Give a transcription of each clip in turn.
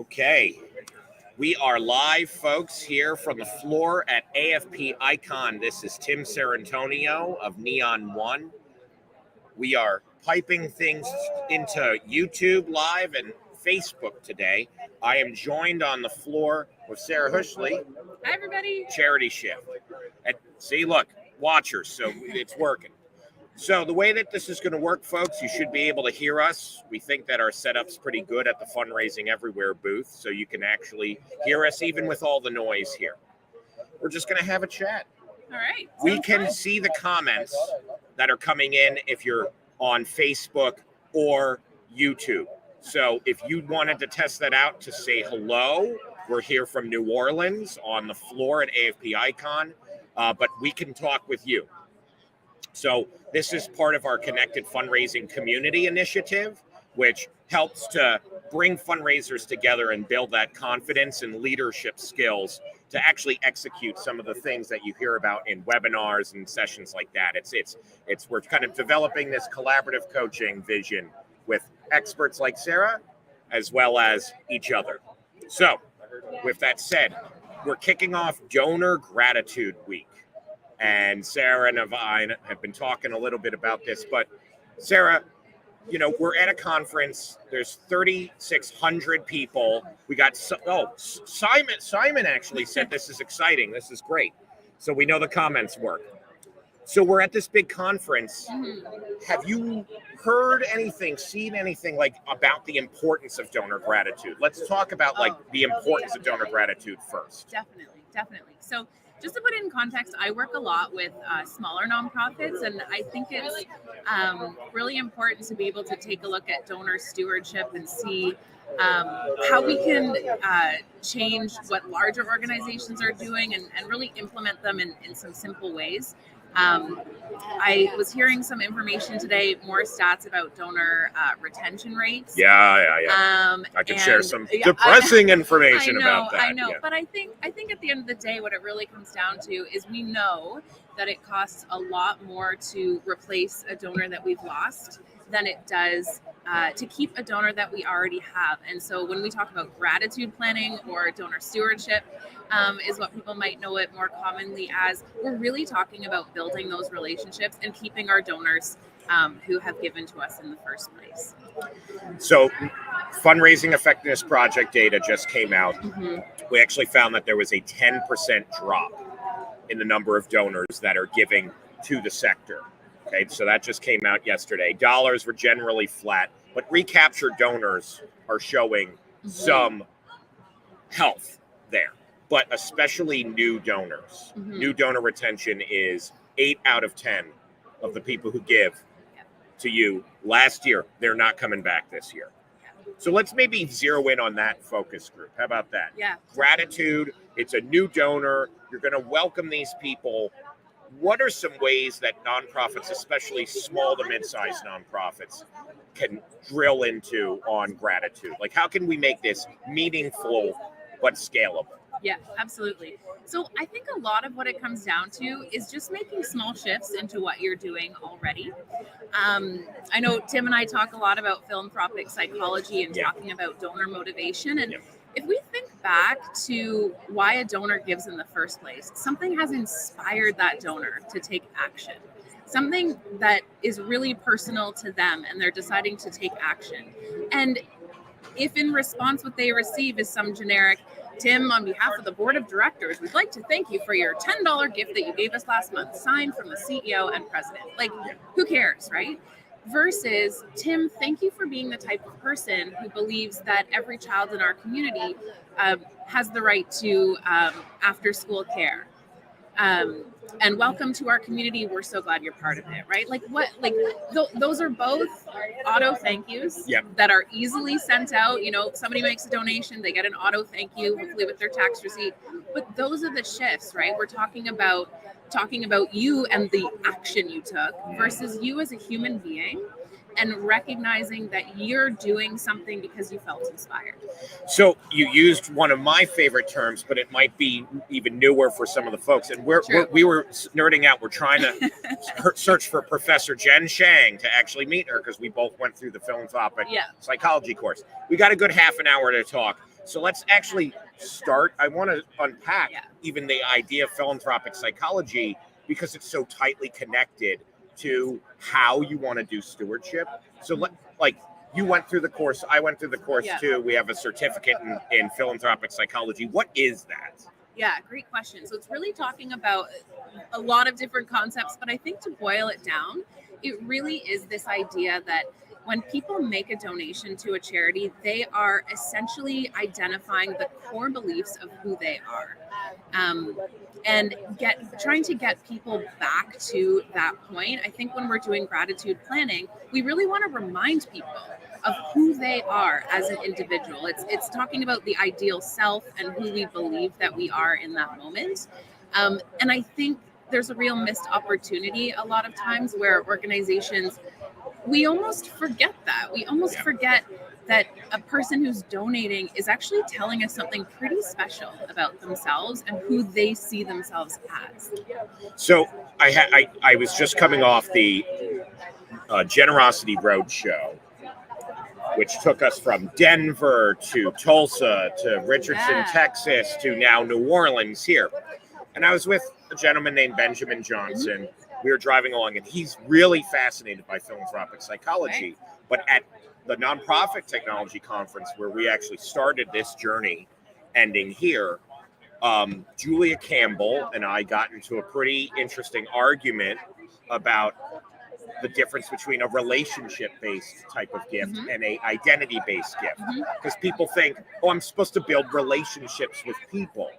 Okay, we are live, folks, here from the floor at AFP Icon. This is Tim Sarantonio of Neon One. We are piping things into YouTube Live and Facebook today. I am joined on the floor with Sara Hoshooley. Hi, everybody. Charity Shift. And see, look, watchers, so it's working. So the way that this is going to work, folks, you should be able to hear us. We think that our setup's pretty good at the Fundraising Everywhere booth, so you can actually hear us even with all the noise here. We're just going to have a chat. All right. We can see the comments that are coming in if you're on Facebook or YouTube. So if you wanted to test that out to say hello, we're here from New Orleans on the floor at AFP Icon, but we can talk with you. So this is part of our Connected Fundraising Community initiative, which helps to bring fundraisers together and build that confidence and leadership skills to actually execute some of the things that you hear about in webinars and sessions like that. We're kind of developing this collaborative coaching vision with experts like Sara, as well as each other. So with that said, we're kicking off Donor Gratitude Week. And Sara and I have been talking a little bit about this, but Sara, you know, we're at a conference. There's 3,600 people. We got, Simon actually said this is exciting. This is great. So we know the comments work. So we're at this big conference. Have you heard anything, seen anything like about the importance of donor gratitude? Let's talk about like the importance of donor gratitude first. Definitely. So just to put it in context, I work a lot with smaller nonprofits, and I think it's really important to be able to take a look at donor stewardship and see how we can change what larger organizations are doing and really implement them in some simple ways. I was hearing some information today, more stats about donor retention rates. Yeah. I can share some depressing information about that. I know, but I think at the end of the day, what it really comes down to is we know that it costs a lot more to replace a donor that we've lost than it does to keep a donor that we already have. And so when we talk about gratitude planning or donor stewardship, is what people might know it more commonly as, we're really talking about building those relationships and keeping our donors who have given to us in the first place. So Fundraising Effectiveness Project data just came out. We actually found that there was a 10% drop in the number of donors that are giving to the sector. Okay, so that just came out yesterday. Dollars were generally flat, but recaptured donors are showing some health there, but especially new donors. New donor retention is 8 out of 10 of the people who give to you last year. They're not coming back this year. So let's maybe zero in on that focus group. How about that? Yeah. Gratitude, it's a new donor. You're going to welcome these people. What are some ways that nonprofits, especially small to mid-sized nonprofits, can drill into on gratitude? Like, how can we make this meaningful but scalable? Yeah, absolutely. So I think a lot of what it comes down to is just making small shifts into what you're doing already. I know Tim and I talk a lot about philanthropic psychology and talking about donor motivation. And if we think back to why a donor gives in the first place, something has inspired that donor to take action. Something that is really personal to them, and they're deciding to take action. And if in response what they receive is some generic, Tim, on behalf of the board of directors, we'd like to thank you for your $10 gift that you gave us last month, signed from the CEO and president. Like, who cares, right? Versus, Tim, thank you for being the type of person who believes that every child in our community has the right to after-school care. And welcome to our community. We're so glad you're part of it, right? Like those are both auto thank yous that are easily sent out. You know, somebody makes a donation, they get an auto thank you, hopefully with their tax receipt. But those are the shifts, right? We're talking about you and the action you took versus you as a human being and recognizing that you're doing something because you felt inspired. So you used one of my favorite terms, but it might be even newer for some of the folks. And we were nerding out. We're trying to search for Professor Jen Shang to actually meet her because we both went through the philanthropic psychology course. We got a good half an hour to talk. So let's actually start. I want to unpack Yeah. even the idea of philanthropic psychology because it's so tightly connected to how you want to do stewardship. So like you went through the course, I went through the course Yeah. too. We have a certificate in philanthropic psychology. What is that? Yeah, great question. So it's really talking about a lot of different concepts, but I think to boil it down, it really is this idea that when people make a donation to a charity, they are essentially identifying the core beliefs of who they are. And trying to get people back to that point. I think when we're doing gratitude planning, we really want to remind people of who they are as an individual. It's talking about the ideal self and who we believe that we are in that moment. And I think there's a real missed opportunity a lot of times where organizations, we almost forget that. We almost forget that a person who's donating is actually telling us something pretty special about themselves and who they see themselves as. So I was just coming off the Generosity Roadshow, which took us from Denver to Tulsa to Richardson, Texas, to now New Orleans here. And I was with a gentleman named Benjamin Johnson. We were driving along, and he's really fascinated by philanthropic psychology. But at the Nonprofit Technology Conference, where we actually started this journey ending here, Julia Campbell and I got into a pretty interesting argument about the difference between a relationship-based type of gift and a identity-based gift. Because people think, oh, I'm supposed to build relationships with people.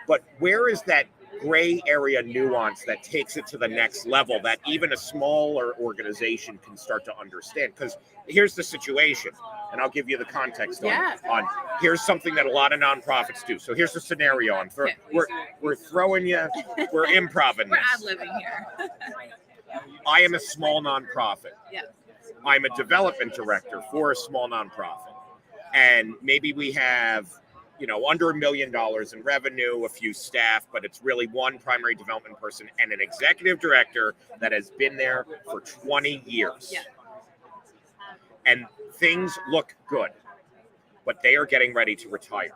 But where is that gray area nuance that takes it to the next level that even a smaller organization can start to understand? Because here's the situation, and I'll give you the context on here's something that a lot of nonprofits do. So here's the scenario. We're throwing you, we're improv-ing We're this. ad-libbing here. I am a small nonprofit. Yeah. I'm a development director for a small nonprofit. And maybe we have, under $1 million in revenue, a few staff, but it's really one primary development person and an executive director that has been there for 20 years. Yeah. And things look good, but they are getting ready to retire.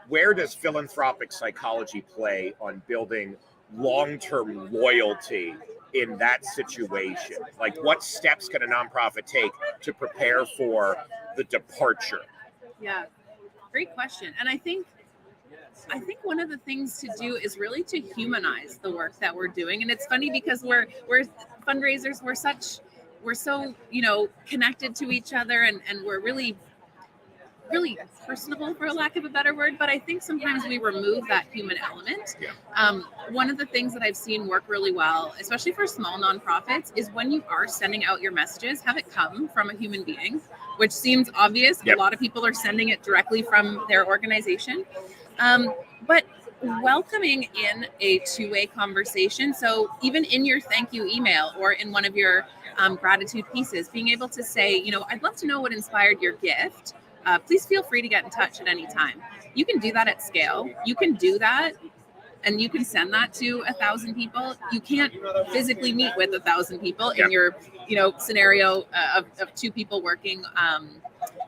Where does philanthropic psychology play on building long-term loyalty in that situation? Like, what steps can a nonprofit take to prepare for the departure? Yeah, great question. And I think one of the things to do is really to humanize the work that we're doing. And it's funny because we're fundraisers, we're so connected to each other, and we're really personable, for lack of a better word, but I think sometimes we remove that human element. One of the things that I've seen work really well, especially for small nonprofits, is when you are sending out your messages, have it come from a human being, which seems obvious. A lot of people are sending it directly from their organization. But welcoming in a two-way conversation. So even in your thank you email or in one of your gratitude pieces, being able to say, I'd love to know what inspired your gift. Please feel free to get in touch at any time. You can do that at scale. You can do that, and you can send that to 1,000 people. You can't physically meet with 1,000 people in your, scenario of two people working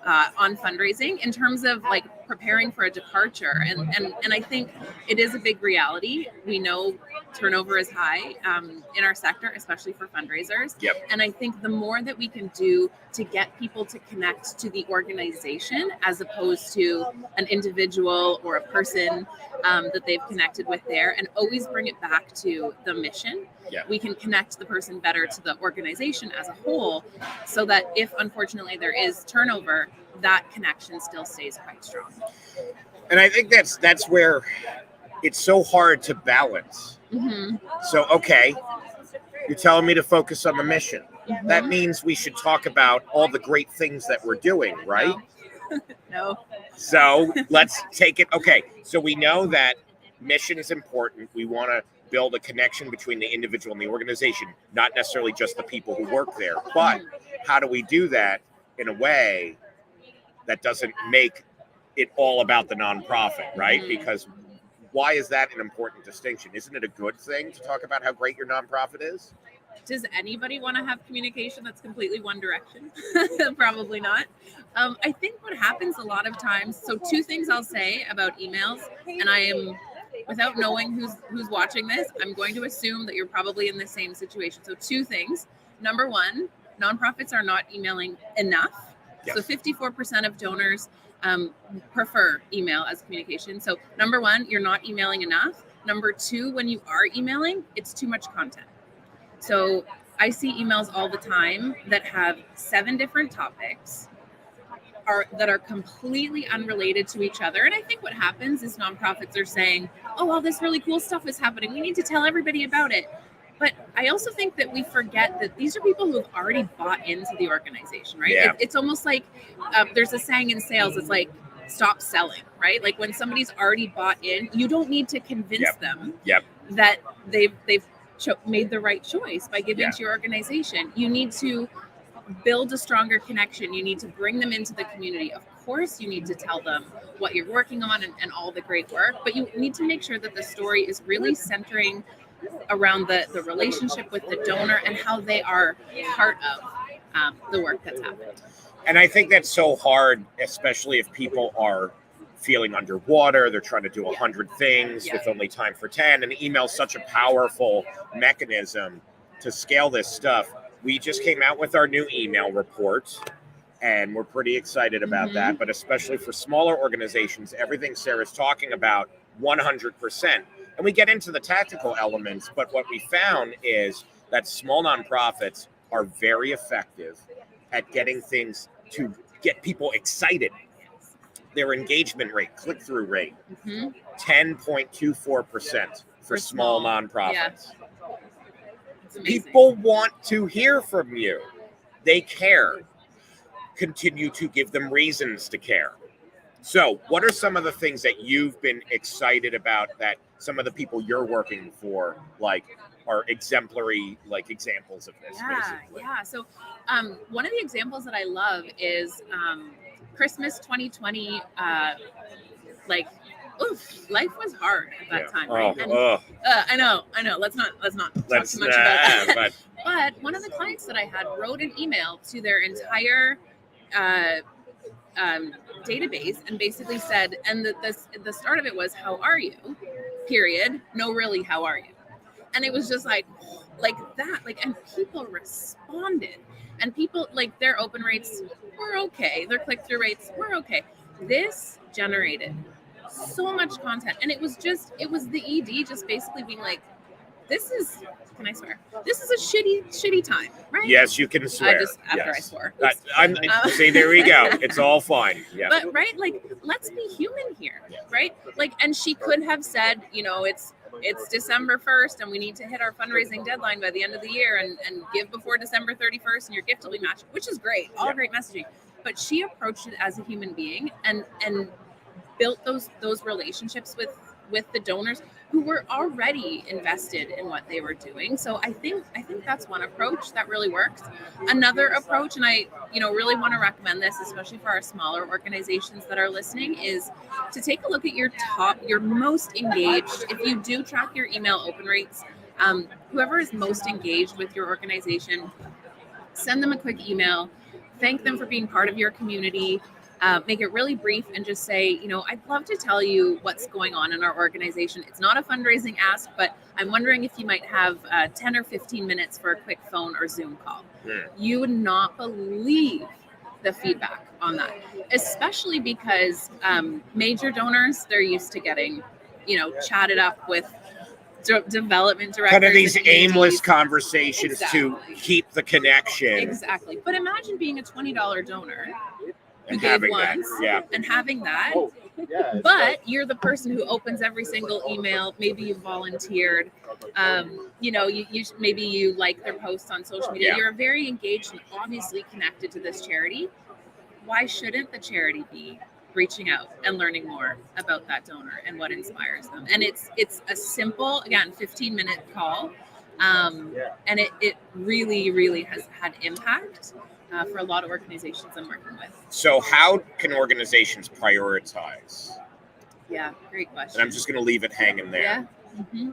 on fundraising. In terms of like preparing for a departure, and I think it is a big reality. We know turnover is high in our sector, especially for fundraisers. And I think the more that we can do to get people to connect to the organization as opposed to an individual or a person that they've connected with there, and always bring it back to the mission, we can connect the person better to the organization as a whole, so that if unfortunately there is turnover, that connection still stays quite strong. And I think that's where it's so hard to balance. So, okay, you're telling me to focus on the mission. That means we should talk about all the great things that we're doing, right? No. So let's take it. Okay, so we know that mission is important. We want to build a connection between the individual and the organization, not necessarily just the people who work there. But how do we do that in a way that doesn't make it all about the nonprofit, right? Because why is that an important distinction? Isn't it a good thing to talk about how great your nonprofit is? Does anybody want to have communication that's completely one direction? Probably not. I think what happens a lot of times, so two things I'll say about emails, and I am, without knowing who's watching this, I'm going to assume that you're probably in the same situation. So two things. Number one, nonprofits are not emailing enough. Yes. So 54% of donors prefer email as communication. So number one, you're not emailing enough. Number two, when you are emailing, it's too much content. So I see emails all the time that have 7 different topics that are completely unrelated to each other. And I think what happens is nonprofits are saying, oh, all this really cool stuff is happening. We need to tell everybody about it. But I also think that we forget that these are people who have already bought into the organization, right? Yeah. It's almost like there's a saying in sales, it's like, stop selling, right? Like when somebody's already bought in, you don't need to convince them that they've made the right choice by giving to your organization. You need to build a stronger connection. You need to bring them into the community. Of course, you need to tell them what you're working on and all the great work, but you need to make sure that the story is really centering around the relationship with the donor and how they are part of the work that's happening. And I think that's so hard, especially if people are feeling underwater, they're trying to do 100 things with only time for 10, and email is such a powerful mechanism to scale this stuff. We just came out with our new email report, and we're pretty excited about that, but especially for smaller organizations, everything Sarah's talking about, 100%. And we get into the tactical elements, but what we found is that small nonprofits are very effective at getting things to get people excited. Their engagement rate, click-through rate, 10.24% for small nonprofits. People want to hear from you. They care. Continue to give them reasons to care. So what are some of the things that you've been excited about that some of the people you're working for are exemplary examples of this? Basically? So one of the examples that I love is Christmas 2020. Life was hard at that time, right? I know. Let's not talk too much about that. But one of the clients that I had wrote an email to their entire database and basically said, and the start of it was, "How are you?" Period. No, really, how are you? And it was just like that, and people responded, and people their open rates were okay, their click-through rates were okay. This generated so much content, and it was the ED just basically being like, this is, can I swear? This is a shitty time, right? Yes, you can swear. I swore. See, there we go. It's all fine. Yeah. But right, let's be human here, right? And she could have said, it's December 1st and we need to hit our fundraising deadline by the end of the year and give before December 31st and your gift will be matched, which is great. All great messaging. But she approached it as a human being and built those relationships with the donors who were already invested in what they were doing. So I think that's one approach that really works. Another approach, and I really want to recommend this, especially for our smaller organizations that are listening, is to take a look at your most engaged. If you do track your email open rates, whoever is most engaged with your organization, send them a quick email, thank them for being part of your community. Make it really brief and just say, I'd love to tell you what's going on in our organization. It's not a fundraising ask, but I'm wondering if you might have 10 or 15 minutes for a quick phone or Zoom call. You would not believe the feedback on that, especially because major donors, they're used to getting, chatted up with development directors. Kind of these aimless conversations to keep the connection. Exactly. But imagine being a $20 donor. And having that, but you're the person who opens every single email. Maybe you volunteered, maybe you like their posts on social media. You're very engaged and obviously connected to this charity. Why shouldn't the charity be reaching out and learning more about that donor and what inspires them? And it's a simple, again, 15-minute call, and it really, really has had impact. For a lot of organizations I'm working with. So how can organizations prioritize? Yeah, great question. And I'm just going to leave it hanging there. Yeah.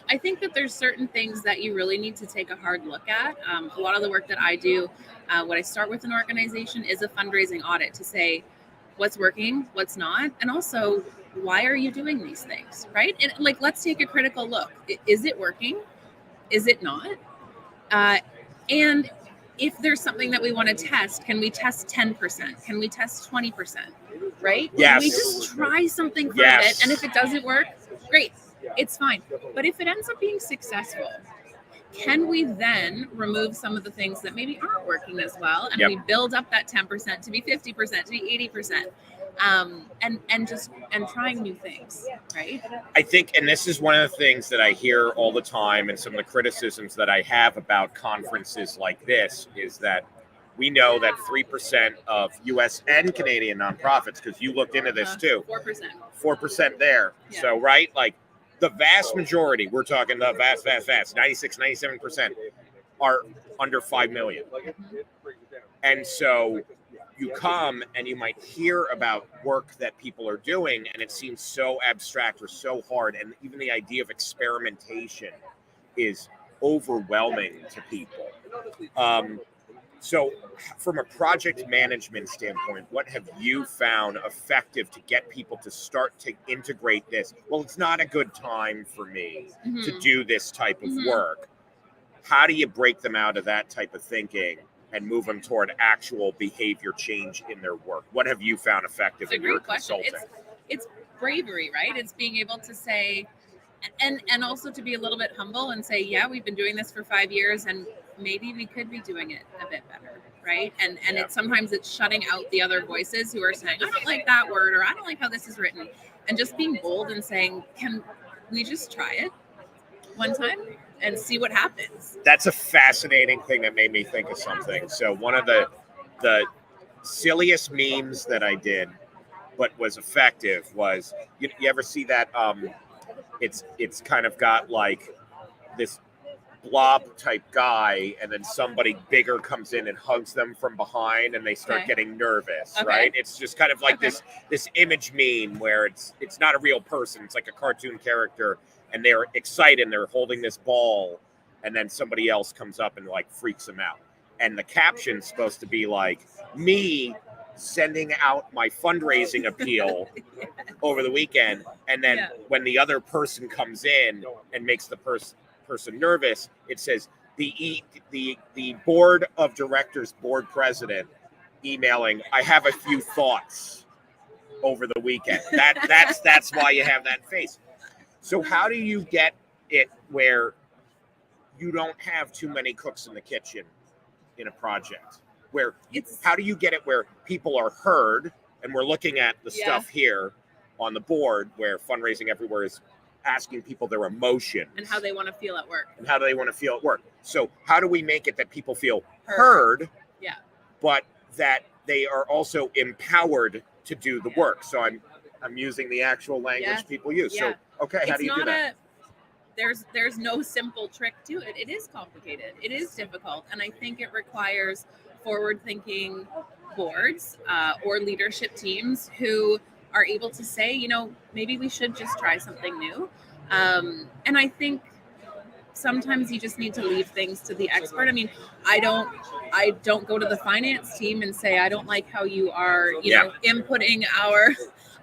I think that there's certain things that you really need to take a hard look at. A lot of the work that I do, when I start with an organization, is a fundraising audit to say what's working, what's not, and also why are you doing these things, right? And like, let's take a critical look. Is it working? Is it not? And if there's something that we want to test, can we test 10%? Can we test 20%? Right? Yes. Can we just try something for a bit? And if it doesn't work, great. It's fine. But if it ends up being successful, can we then remove some of the things that maybe aren't working as well, and we build up that 10% to be 50%, to be 80%, and trying new things, right? I think, and this is one of the things that I hear all the time, and some of the criticisms that I have about conferences like this is that we know that 3% of U.S. and Canadian nonprofits, because you looked into this too, 4% there. Yeah. So, right, like, the vast majority, we're talking the vast, 96, 97% are under 5 million. And so you come and you might hear about work that people are doing, and it seems so abstract or so hard. And even the idea of experimentation is overwhelming to people. So from a project management standpoint, what have you found effective to get people to start to integrate this? Well, it's not a good time for me to do this type of work. How do you break them out of that type of thinking and move them toward actual behavior change in their work? What have you found effective in your consulting? It's bravery, right? It's being able to say, and also to be a little bit humble and say, yeah, we've been doing this for 5 years, and maybe we could be doing it a bit better, right? And it's sometimes it's shutting out the other voices who are saying, I don't like that word, or I don't like how this is written, and just being bold and saying, can we just try it one time and see what happens? That's a fascinating thing that made me think of something. So one of the silliest memes that I did, but was effective, was you ever see that? It's kind of got like this blob type guy, and then somebody bigger comes in and hugs them from behind, and they start getting nervous, right? It's just kind of like this image meme where it's not a real person, it's like a cartoon character, and they're excited and they're holding this ball, and then somebody else comes up and like freaks them out, and the caption's supposed to be like me sending out my fundraising appeal over the weekend, and then when the other person comes in and makes the person nervous, it says the board of directors, board president, emailing, I have a few thoughts over the weekend. That's why you have that face. So how do you get it where you don't have too many cooks in the kitchen in a project? How do you get it where people are heard, and we're looking at the stuff here on the board where Fundraising Everywhere is asking people their emotions and how they want to feel at work. So how do we make it that people feel heard, but that they are also empowered to do the work? So I'm using the actual language people use. So how do you do that? There's no simple trick to it. It is complicated. It is difficult, and I think it requires forward-thinking boards or leadership teams who are able to say, maybe we should just try something new. And I think sometimes you just need to leave things to the expert. I mean, I don't go to the finance team and say, I don't like how you are, inputting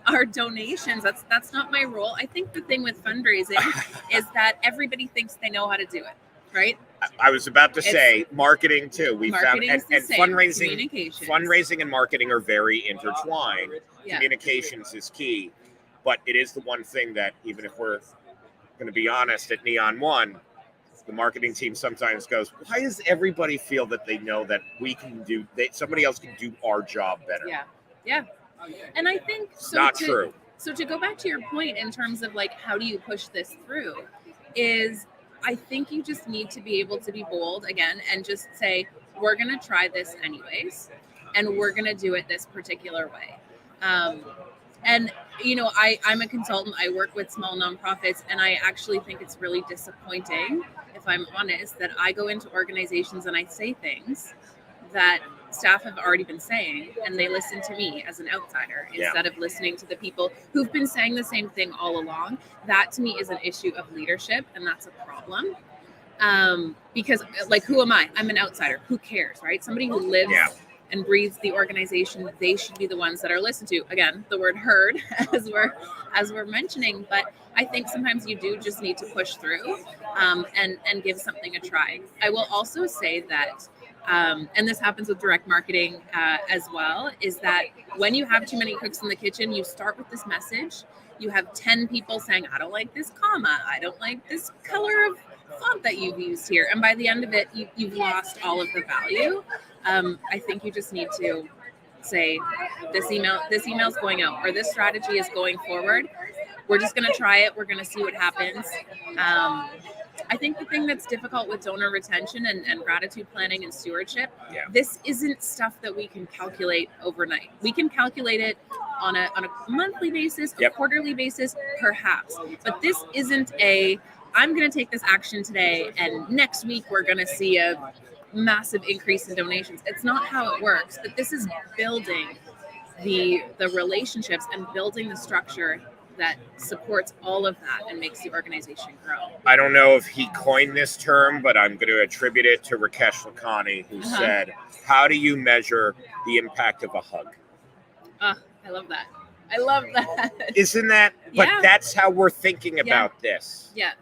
our donations. That's not my role. I think the thing with fundraising is that everybody thinks they know how to do it, right? I was about to say marketing too. We found and fundraising and marketing are very intertwined. Communications is key, but it is the one thing that, even if we're going to be honest, at Neon One, the marketing team sometimes goes, why does everybody feel that they know that we can do, somebody else can do our job better? Yeah. And I think true. So to go back to your point in terms of like, how do you push this through, is I think you just need to be able to be bold again and just say, we're going to try this anyways, and we're going to do it this particular way. And, I'm a consultant. I work with small nonprofits, and I actually think it's really disappointing, if I'm honest, that I go into organizations and I say things that staff have already been saying, and they listen to me as an outsider instead of listening to the people who've been saying the same thing all along. That to me is an issue of leadership, and that's a problem. Because like, who am I? I'm an outsider. Who cares, right? Somebody who lives and breathes the organization, they should be the ones that are listened to. Again, the word heard, as we're mentioning, but I think sometimes you do just need to push through and give something a try. I will also say that, and this happens with direct marketing as well, is that when you have too many cooks in the kitchen, you start with this message. You have 10 people saying, I don't like this comma, I don't like this color of font that you've used here. And by the end of it, you've lost all of the value. I think you just need to say, this email's going out, or this strategy is going forward. We're just going to try it. We're going to see what happens. I think the thing that's difficult with donor retention and gratitude planning and stewardship, this isn't stuff that we can calculate overnight. We can calculate it on a monthly basis, a quarterly basis, perhaps. But this isn't I'm going to take this action today, and next week we're going to see a massive increase in donations. It's not how it works. But this is building the relationships and building the structure that supports all of that and makes the organization grow. I don't know if he coined this term, but I'm going to attribute it to Rakesh Lakhani, who said, how do you measure the impact of a hug? I love that. I love that. Isn't that? But that's how we're thinking about this. Yeah.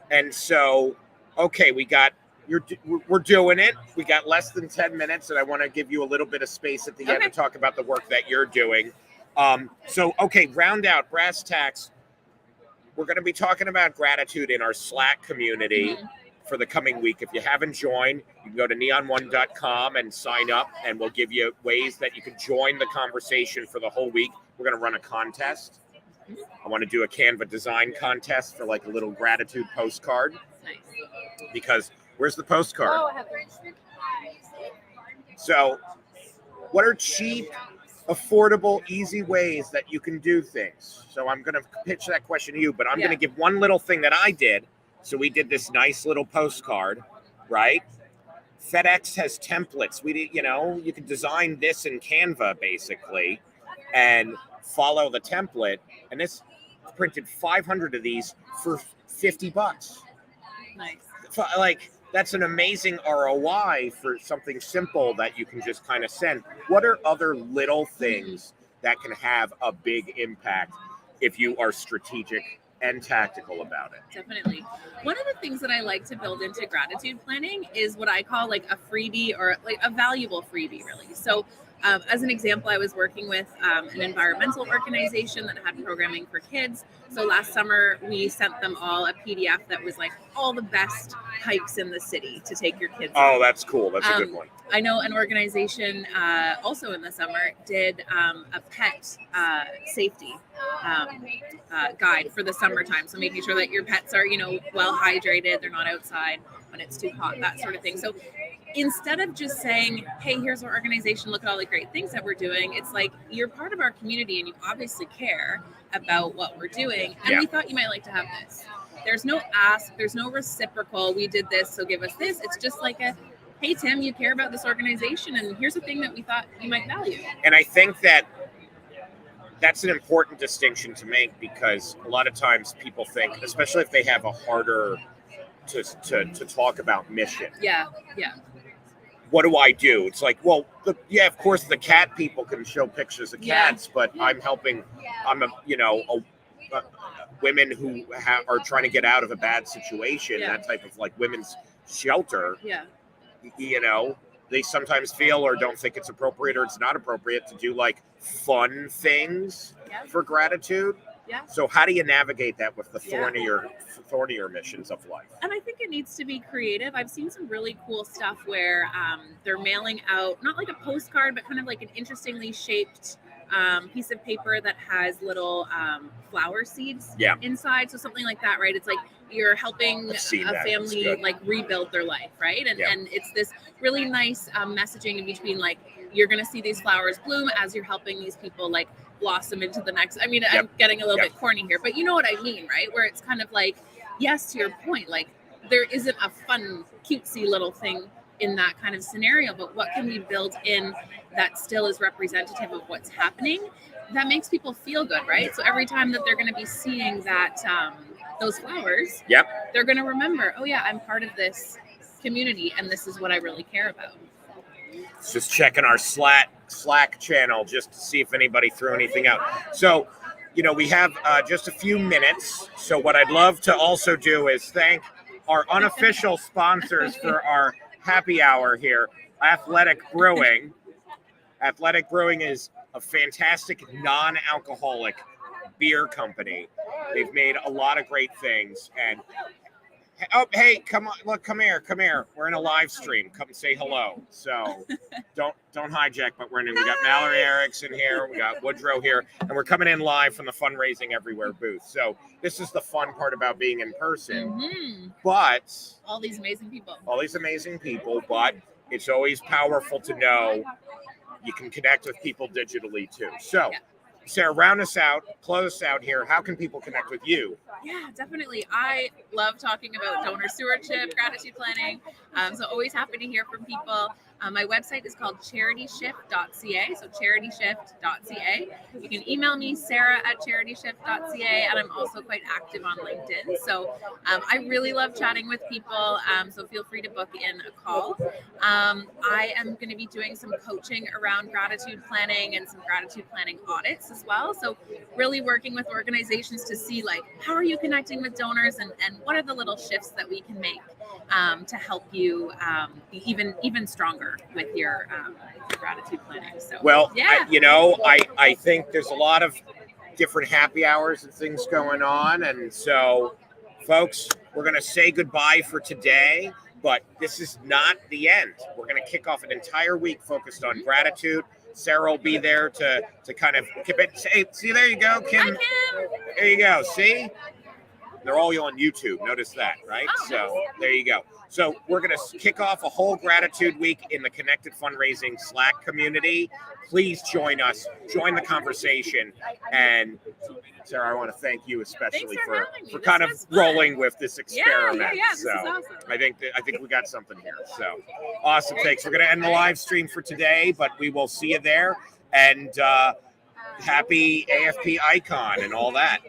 And so, okay, we're doing it. We got less than 10 minutes, and I want to give you a little bit of space at the end to talk about the work that you're doing. Okay, round out, brass tacks. We're going to be talking about gratitude in our Slack community for the coming week. If you haven't joined, you can go to neon1.com and sign up, and we'll give you ways that you can join the conversation for the whole week. We're going to run a contest. I want to do a Canva design contest for like a little gratitude postcard. Nice. Because where's the postcard? Oh, I have it. So, what are cheap, affordable, easy ways that you can do things? So I'm going to pitch that question to you, but I'm going to give one little thing that I did. So we did this nice little postcard, right? FedEx has templates. You can design this in Canva basically and follow the template. And this printed 500 of these for $50. Nice. Like, that's an amazing ROI for something simple that you can just kind of send. What are other little things that can have a big impact if you are strategic and tactical about it? Definitely. One of the things that I like to build into gratitude planning is what I call like a freebie, or like a valuable freebie, really. So as an example, I was working with an environmental organization that had programming for kids. So last summer, we sent them all a PDF that was like all the best hikes in the city to take your kids on. Oh, that's cool. That's a good one. I know an organization also in the summer did a pet safety guide for the summertime. So making sure that your pets are, well hydrated, they're not outside when it's too hot, that sort of thing. So instead of just saying, hey, here's our organization, look at all the great things that we're doing, it's like, you're part of our community and you obviously care about what we're doing. And we thought you might like to have this. There's no ask, there's no reciprocal, we did this, so give us this. It's just like hey, Tim, you care about this organization, and here's a thing that we thought you might value. And I think that that's an important distinction to make, because a lot of times people think, especially if they have a harder to talk about mission. Yeah. What do I do? It's like, well, of course the cat people can show pictures of cats, but I'm helping. Women who are trying to get out of a bad situation, that type of like women's shelter. Yeah. They sometimes feel or don't think it's appropriate, or it's not appropriate to do like fun things for gratitude. Yeah. So how do you navigate that with the thornier missions of life? And I think it needs to be creative. I've seen some really cool stuff where they're mailing out, not like a postcard, but kind of like an interestingly shaped piece of paper that has little flower seeds inside. So something like that, right? It's like you're helping a family like rebuild their life, right? And it's this really nice messaging in between, like, you're going to see these flowers bloom as you're helping these people like blossom into the next. I mean, I'm getting a little bit corny here, but you know what I mean, right? Where it's kind of like, yes, to your point, like there isn't a fun, cutesy little thing in that kind of scenario, but what can we build in that still is representative of what's happening that makes people feel good, right? So every time that they're going to be seeing that those flowers, they're going to remember, oh yeah, I'm part of this community and this is what I really care about. Just checking our Slack channel just to see if anybody threw anything out. So, we have just a few minutes. So what I'd love to also do is thank our unofficial sponsors for our happy hour here, Athletic Brewing. Athletic Brewing is a fantastic non-alcoholic beer company. They've made a lot of great things. And oh, hey, come on, look, come here. We're in a live stream. Come say hello. So don't hijack, but we got Mallory Erickson here, we got Woodrow here, and we're coming in live from the Fundraising Everywhere booth. So this is the fun part about being in person. But all these amazing people, but it's always powerful to know you can connect with people digitally too. So Sarah, round us out, close us out here. How can people connect with you? Yeah, definitely. I love talking about donor stewardship, gratitude planning. So always happy to hear from people. My website is called CharityShift.ca. So CharityShift.ca. You can email me, Sara@CharityShift.ca, and I'm also quite active on LinkedIn. So I really love chatting with people. So feel free to book in a call. I am going to be doing some coaching around gratitude planning and some gratitude planning audits as well. So really working with organizations to see how are you connecting with donors and what are the little shifts that we can make to help you be even stronger with your gratitude planning. So I think there's a lot of different happy hours and things going on, and so folks, we're going to say goodbye for today, but this is not the end. We're going to kick off an entire week focused on gratitude. Sarah will be there to kind of keep it. Hey, see, there you go, Kim. Hi, Kim. There you go. See, they're all on YouTube. Notice that, right? Oh, so nice. There you go. So we're going to kick off a whole gratitude week in the Connected Fundraising Slack community. Please join us, join the conversation. And Sarah, I want to thank you especially for kind of rolling with this experiment. Yeah, this so is awesome. I think we got something here. So awesome. Thanks. We're going to end the live stream for today, but we will see you there. And happy AFP icon and all that.